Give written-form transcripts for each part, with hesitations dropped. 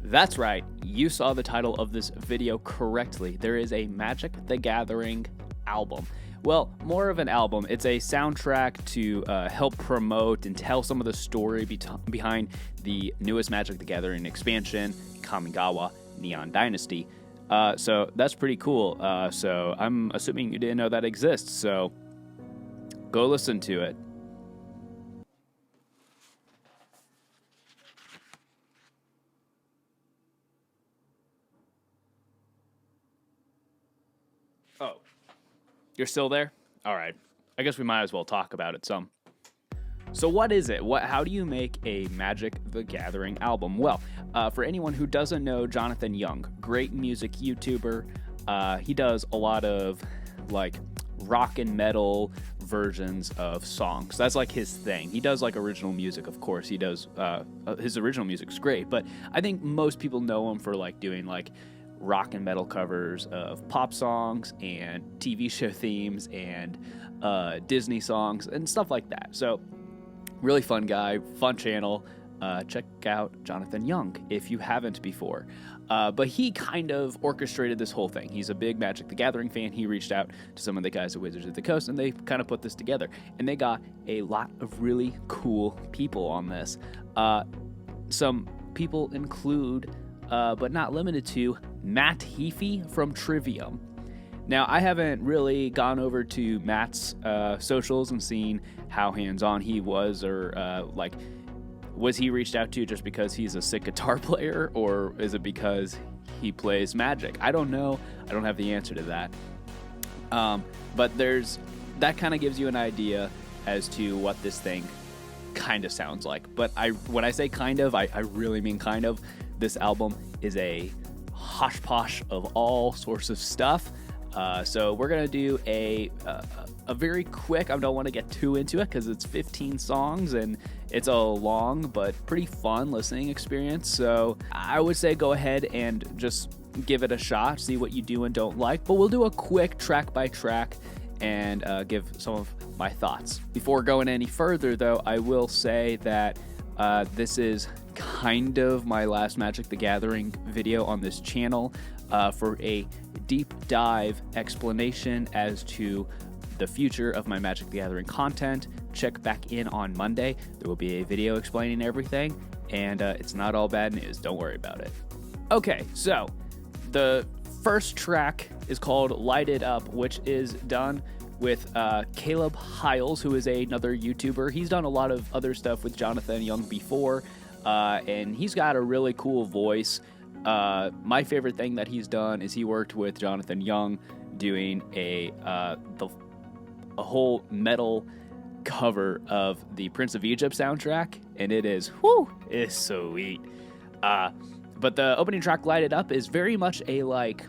That's right, you saw the title of this video correctly. There is a Magic the Gathering album. Well, more of an album. It's a soundtrack to help promote and tell some of the story behind the newest Magic the Gathering expansion, Kamigawa, Neon Dynasty. So that's pretty cool. So I'm assuming you didn't know that exists, so go listen to it. Oh, you're still there? All right. I guess we might as well talk about it some. So what is it? How do you make a Magic the Gathering album? Well, for anyone who doesn't know Jonathan Young, great music YouTuber. He does a lot of like rock and metal versions of songs. That's like his thing. He does like original music, of course. He does his original music's great, but I think most people know him for like doing like rock and metal covers of pop songs and TV show themes and Disney songs and stuff like that. So really fun guy, fun channel. Check out Jonathan Young if you haven't before. But he kind of orchestrated this whole thing. He's a big Magic the Gathering fan. He reached out to some of the guys at Wizards of the Coast, and they kind of put this together. And they got a lot of really cool people on this. Some people include, but not limited to, Matt Heafy from Trivium. Now, I haven't really gone over to Matt's socials and seen how hands-on he was, or was he reached out to just because he's a sick guitar player, or is it because he plays Magic? I don't know. I don't have the answer to that. But that kind of gives you an idea as to what this thing kind of sounds like. But when I say kind of, I really mean kind of. This album is a hosh-posh of all sorts of stuff. So we're going to do a very quick, I don't want to get too into it because it's 15 songs and it's a long but pretty fun listening experience. So I would say go ahead and just give it a shot, see what you do and don't like. But we'll do a quick track by track and give some of my thoughts. Before going any further, though, I will say that this is kind of my last Magic the Gathering video on this channel. For a deep dive explanation as to the future of my Magic the Gathering content, check back in on Monday. There will be a video explaining everything, and it's not all bad news. Don't worry about it. Okay, so the first track is called Light It Up, which is done with Caleb Hiles, who is another YouTuber. He's done a lot of other stuff with Jonathan Young before, and he's got a really cool voice. My favorite thing that he's done is he worked with Jonathan Young doing a whole metal cover of the Prince of Egypt soundtrack, and it's sweet. But the opening track, Light It Up, is very much a like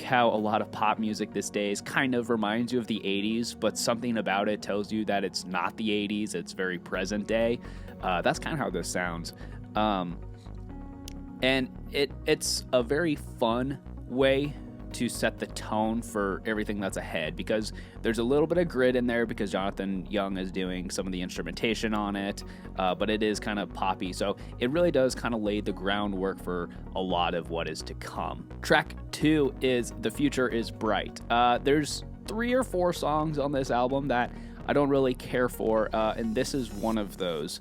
how a lot of pop music these days kind of reminds you of the 80s, but something about it tells you that it's not the 80s, it's very present day. That's kind of how this sounds. And it's a very fun way to set the tone for everything that's ahead, because there's a little bit of grit in there because Jonathan Young is doing some of the instrumentation on it, but it is kind of poppy, so it really does kind of lay the groundwork for a lot of what is to come. Track 2 is The Future is Bright. There's 3 or 4 songs on this album that I don't really care for, and this is one of those.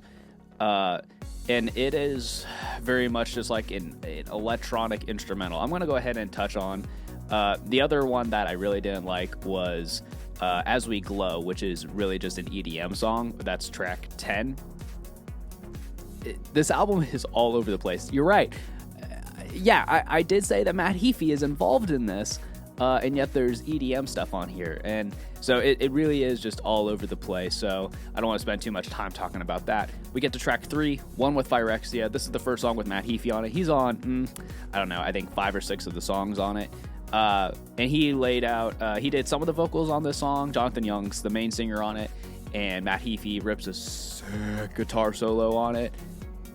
And it is very much just like an electronic instrumental. I'm going to go ahead and touch on the other one that I really didn't like was As We Glow, which is really just an EDM song. That's track 10. This album is all over the place. You're right. I did say that Matt Heafy is involved in this, and yet there's EDM stuff on here. And so it really is just all over the place, so I don't want to spend too much time talking about that. We get to track 3, One with Phyrexia. This is the first song with Matt Heafy on it. He's on, I think 5 or 6 of the songs on it. And he laid out, he did some of the vocals on this song. Jonathan Young's the main singer on it, and Matt Heafy rips a sick guitar solo on it.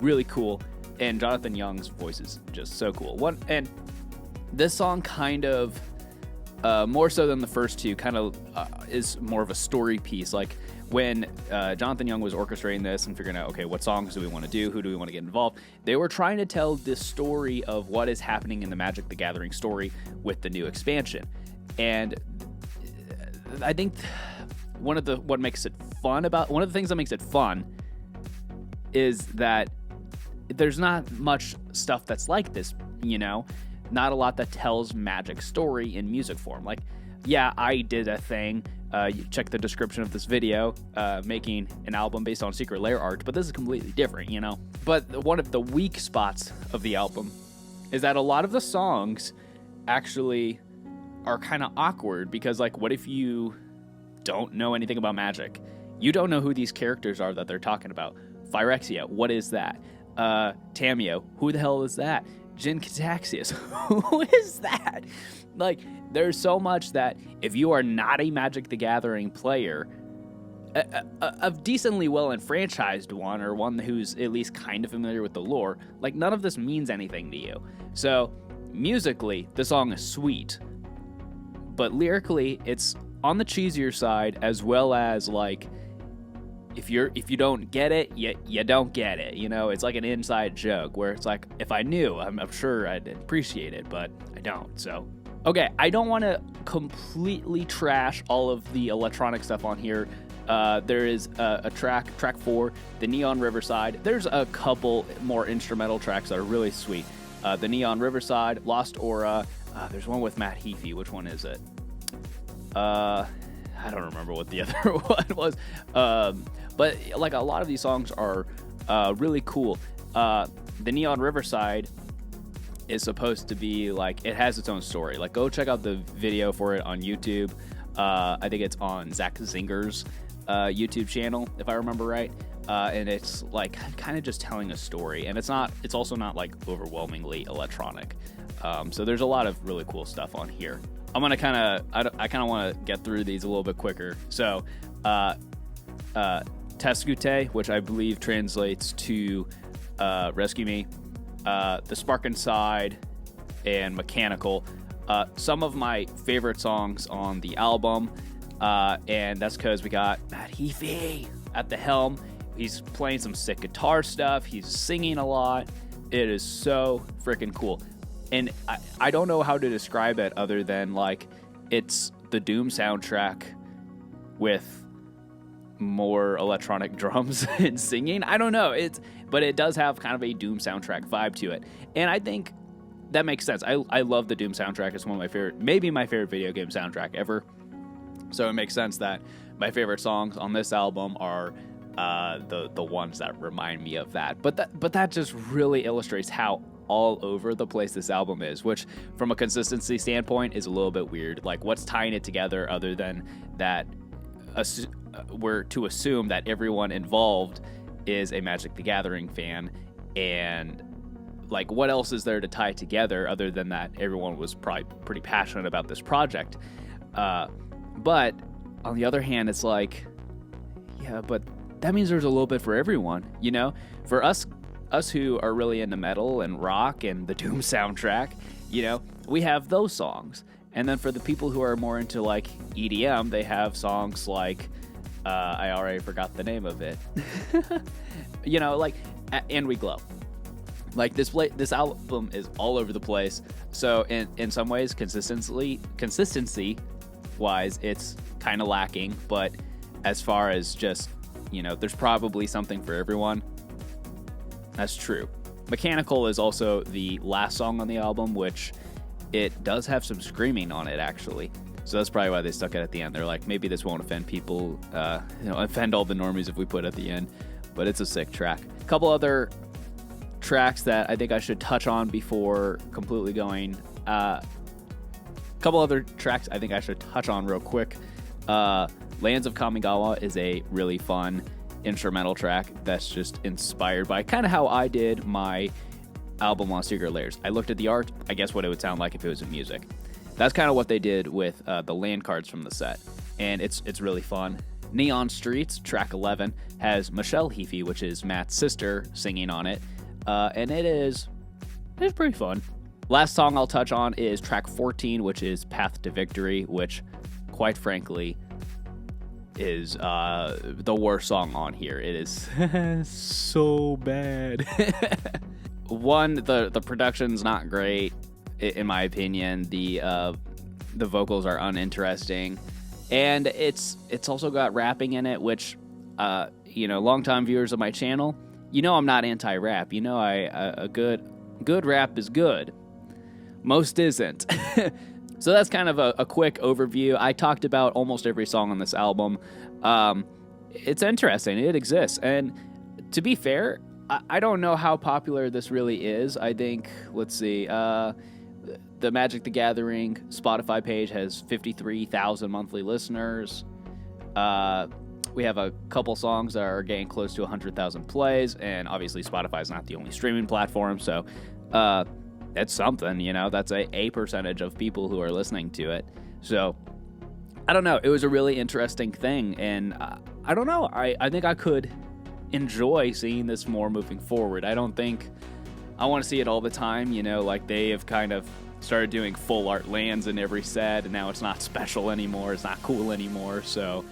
Really cool. And Jonathan Young's voice is just so cool. And this song kind of, more so than the first two, kind of is more of a story piece. Like when Jonathan Young was orchestrating this and figuring out, okay, what songs do we want to do? Who do we want to get involved? They were trying to tell this story of what is happening in the Magic the Gathering story with the new expansion. And I think one of the things that makes it fun is that there's not much stuff that's like this, not a lot that tells Magic story in music form. Like, yeah, I did a thing. You check the description of this video, making an album based on Secret Lair art, but this is completely different, But one of the weak spots of the album is that a lot of the songs actually are kind of awkward because, like, what if you don't know anything about Magic? You don't know who these characters are that they're talking about. Phyrexia, what is that? Tameo, who the hell is that? Jin Cataxius, who is that? Like, there's so much that if you are not a Magic the Gathering player, a decently well enfranchised one, or one who's at least kind of familiar with the lore, like, none of this means anything to you. So musically, the song is sweet, but lyrically, it's on the cheesier side, as well as, like, if you don't get it, you don't get it. It's like an inside joke where it's like, if I knew, I'm sure I'd appreciate it, but I don't. So, okay, I don't want to completely trash all of the electronic stuff on here. There is a track 4, the Neon Riverside. There's a couple more instrumental tracks that are really sweet. The Neon Riverside, Lost Aura. There's one with Matt Heafy. Which one is it? I don't remember what the other one was. But like, a lot of these songs are really cool. The Neon Riverside is supposed to be like, it has its own story. Like, go check out the video for it on YouTube. I think it's on Zach Zinger's YouTube channel, if I remember right. And it's like kind of just telling a story, and it's also not like overwhelmingly electronic. So there's a lot of really cool stuff on here. I'm gonna I kind of want to get through these a little bit quicker. So, Teskute, which I believe translates to Rescue Me, The Spark Inside, and Mechanical. Some of my favorite songs on the album, and that's because we got Matt Heafy at the helm. He's playing some sick guitar stuff. He's singing a lot. It is so freaking cool. And I don't know how to describe it other than, like, it's the Doom soundtrack with more electronic drums and singing. I don't know. But it does have kind of a Doom soundtrack vibe to it. And I think that makes sense. I love the Doom soundtrack. It's one of my favorite, maybe my favorite video game soundtrack ever. So it makes sense that my favorite songs on this album are the ones that remind me of that. But that just really illustrates how all over the place this album is, which from a consistency standpoint is a little bit weird. Like, what's tying it together other than that we're to assume that everyone involved is a Magic the Gathering fan, and like, what else is there to tie it together other than that everyone was probably pretty passionate about this project. But on the other hand, it's like, yeah, but that means there's a little bit for everyone, for us who are really into metal and rock and the Doom soundtrack, we have those songs. And then for the people who are more into, like, EDM, they have songs like, I already forgot the name of it. Like, And We Glow. Like, this album is all over the place. So in some ways, consistency wise, it's kind of lacking. But as far as just, there's probably something for everyone. That's true. Mechanical is also the last song on the album, which it does have some screaming on it, actually. So that's probably why they stuck it at the end. They're like, maybe this won't offend people, offend all the normies if we put it at the end. But it's a sick track. A couple other tracks that I think I should touch on before completely going. Couple other tracks I think I should touch on real quick. Lands of Kamigawa is a really fun instrumental track that's just inspired by kind of how I did my album on Secret Lairs. I looked at the art, I guess what it would sound like if it was in music. That's kind of what they did with the land cards from the set, and it's really fun. Neon Streets, track 11, has Michelle Heafy, which is Matt's sister, singing on it, and it's pretty fun. Last song I'll touch on is track 14, which is Path to Victory, which, quite frankly, is the worst song on here. It is so bad. One, the production's not great, in my opinion. The vocals are uninteresting, and it's also got rapping in it, which longtime viewers of my channel, I'm not anti-rap. A good rap is good. Most isn't. So that's kind of a quick overview. I talked about almost every song on this album. It's interesting. It exists. And to be fair, I don't know how popular this really is. I think, let's see, the Magic the Gathering Spotify page has 53,000 monthly listeners. We have a couple songs that are getting close to 100,000 plays, and obviously Spotify is not the only streaming platform, so that's something, that's a percentage of people who are listening to it. So I don't know. It was a really interesting thing, and I don't know. I think I could enjoy seeing this more moving forward. I don't think I want to see it all the time, like they have kind of started doing full art lands in every set, and now it's not special anymore. It's not cool anymore, so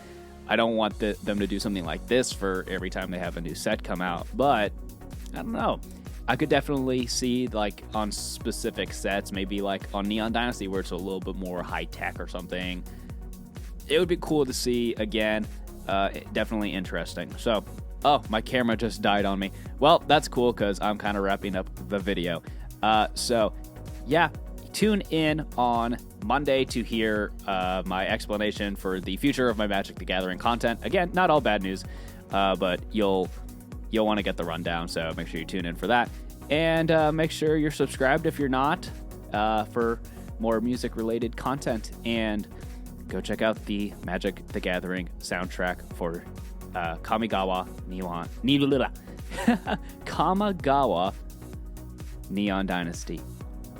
I don't want them to do something like this for every time they have a new set come out. But I don't know. I could definitely see, like, on specific sets, maybe like on Neon Dynasty where it's a little bit more high-tech or something. It would be cool to see again. Definitely interesting. So, my camera just died on me. Well, that's cool because I'm kind of wrapping up the video. Yeah, tune in on Monday to hear my explanation for the future of my Magic the Gathering content. Again, not all bad news, but you'll want to get the rundown, so make sure you tune in for that. And make sure you're subscribed if you're not, for more music-related content. And go check out the Magic the Gathering soundtrack for Kamigawa Kamigawa Neon Dynasty.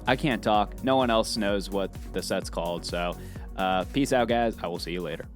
I can't talk. No one else knows what the set's called, so peace out, guys. I will see you later.